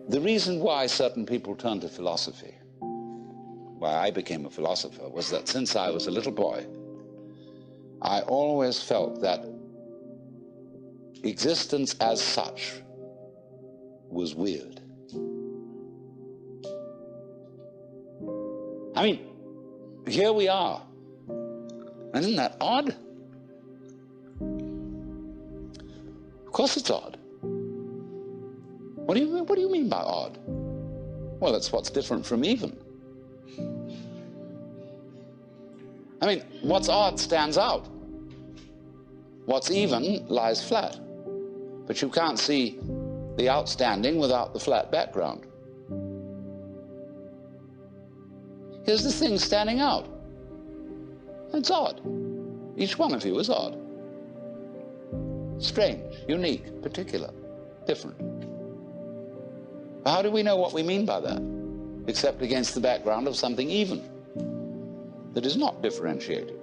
The reason why certain people turn to philosophy, why I became a philosopher, was that since I was a little boy, I always felt that existence as such was weird. I mean, here we are. And isn't that odd? Of course it's odd. What do you mean by odd? Well, that's what's different from even. I mean, what's odd stands out. What's even lies flat. But you can't see the outstanding without the flat background. Here's the thing standing out. It's odd. Each one of you is odd. Strange, unique, particular, different. How do we know what we mean by that, except against the background of something even, that is not differentiated,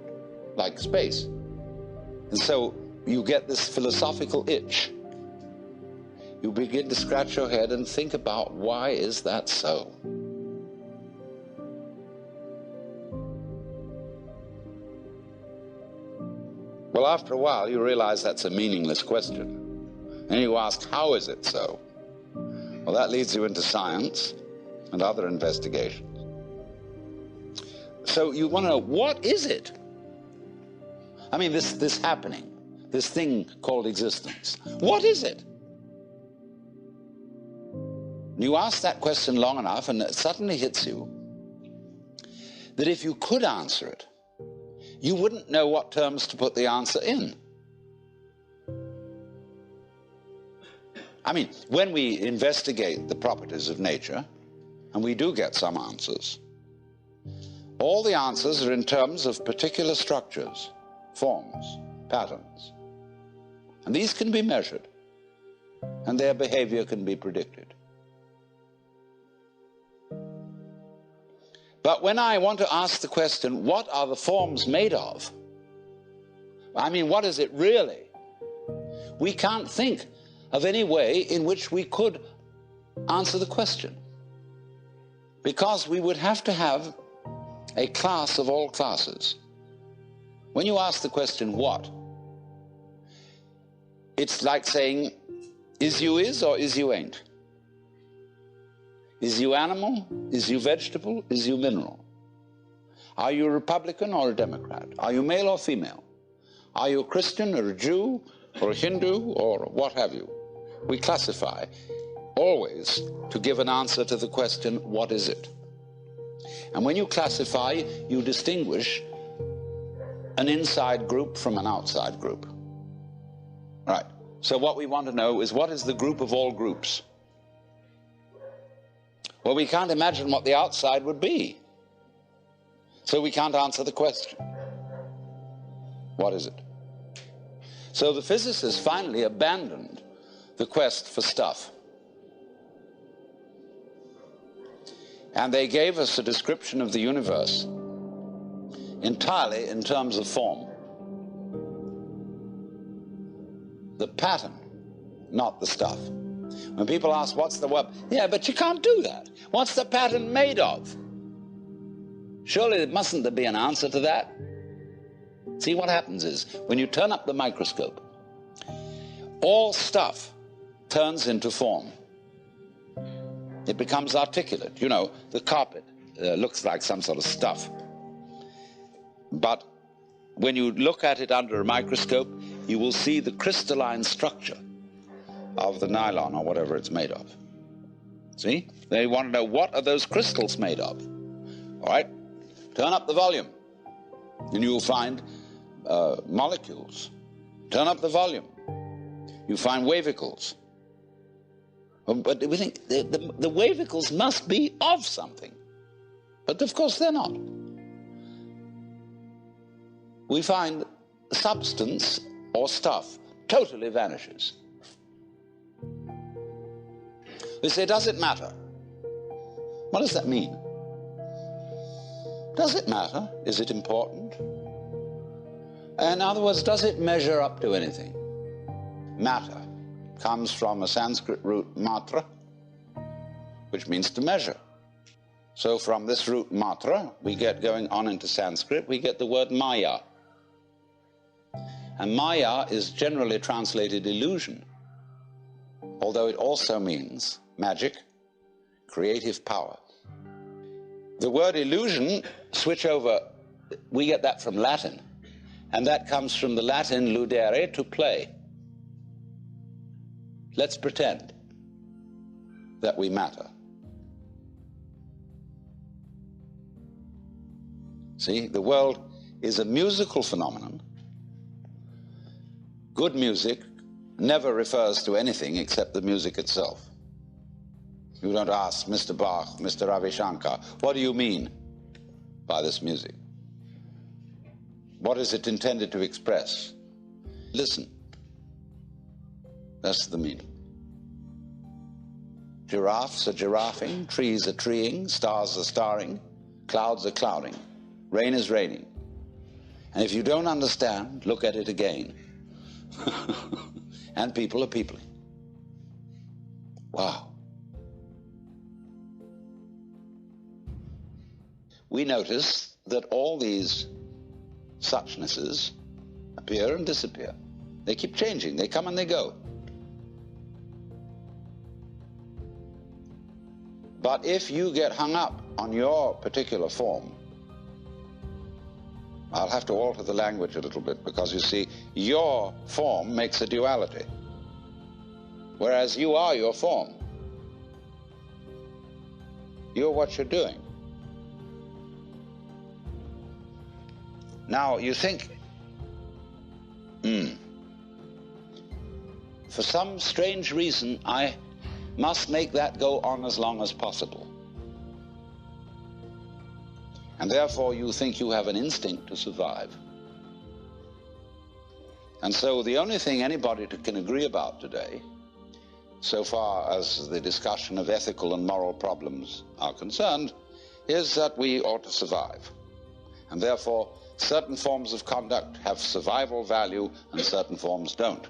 like space? And so you get this philosophical itch. You begin to scratch your head and think about, why is that so? Well, after a while, you realize that's a meaningless question. And you ask, how is it so? Well, that leads you into science and other investigations. So you want to know, what is it? I mean, this happening, this thing called existence. What is it? You ask that question long enough, and it suddenly hits you that if you could answer it, you wouldn't know what terms to put the answer in. I mean, when we investigate the properties of nature, and we do get some answers, all the answers are in terms of particular structures, forms, patterns. And these can be measured, and their behavior can be predicted. But when I want to ask the question, what are the forms made of? I mean, what is it really? We can't think of any way in which we could answer the question, because we would have to have a class of all classes. When you ask the question, what? It's like saying, is you is or is you ain't? Is you animal? Is you vegetable? Is you mineral? Are you a Republican or a Democrat? Are you male or female? Are you a Christian or a Jew or a Hindu or what have you? We classify always to give an answer to the question, what is it? And when you classify, you distinguish an inside group from an outside group. Right. So what we want to know is, what is the group of all groups? Well, we can't imagine what the outside would be. So we can't answer the question. What is it? So the physicists finally abandoned the quest for stuff. And they gave us a description of the universe entirely in terms of form. The pattern, not the stuff. When people ask, what's the what? Yeah, but you can't do that. What's the pattern made of? Surely mustn't there be an answer to that? See, what happens is, when you turn up the microscope, all stuff turns into form. It becomes articulate. You know, the carpet looks like some sort of stuff. But when you look at it under a microscope, you will see the crystalline structure of the nylon or whatever it's made of. See? They want to know, what are those crystals made of? All right? Turn up the volume, and you will find molecules. Turn up the volume. You find wavicles. But we think the wavicles must be of something. But of course they're not. We find substance or stuff totally vanishes. We say, does it matter? What does that mean? Does it matter? Is it important? In other words, does it measure up to anything? Matter comes from a Sanskrit root, matra, which means to measure. So from this root matra, we get going on into Sanskrit, we get the word maya. And maya is generally translated illusion, although it also means magic, creative power. The word illusion, switch over, we get that from Latin, and that comes from the Latin ludere, to play. Let's pretend that we matter. See, the world is a musical phenomenon. Good music never refers to anything except the music itself. You don't ask Mr. Bach, Mr. Ravi Shankar, what do you mean by this music? What is it intended to express? Listen. That's the meaning. Giraffes are giraffing, trees are treeing, stars are starring, clouds are clouding, rain is raining. And if you don't understand, look at it again. And people are peopling. Wow. We notice that all these suchnesses appear and disappear. They keep changing, they come and they go. But if you get hung up on your particular form, I'll have to alter the language a little bit, because you see, your form makes a duality, whereas you are your form. You're what you're doing. Now, you think, for some strange reason, I must make that go on as long as possible. And therefore you think you have an instinct to survive. And so the only thing anybody can agree about today, so far as the discussion of ethical and moral problems are concerned, is that we ought to survive. And therefore certain forms of conduct have survival value and certain forms don't.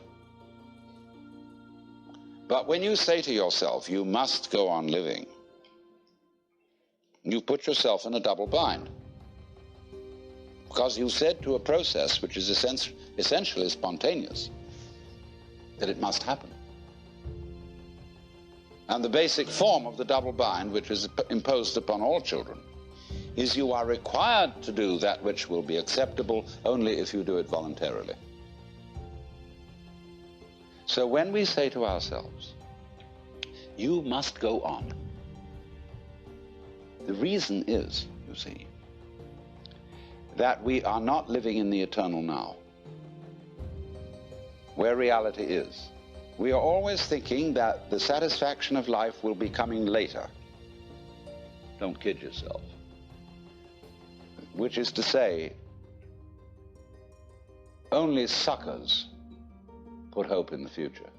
But when you say to yourself, you must go on living, you put yourself in a double bind. Because you said to a process which is essentially spontaneous that it must happen. And the basic form of the double bind, which is imposed upon all children, is you are required to do that which will be acceptable only if you do it voluntarily. So when we say to ourselves, you must go on, the reason is, you see, that we are not living in the eternal now, where reality is. We are always thinking that the satisfaction of life will be coming later. Don't kid yourself. Which is to say, only suckers put hope in the future.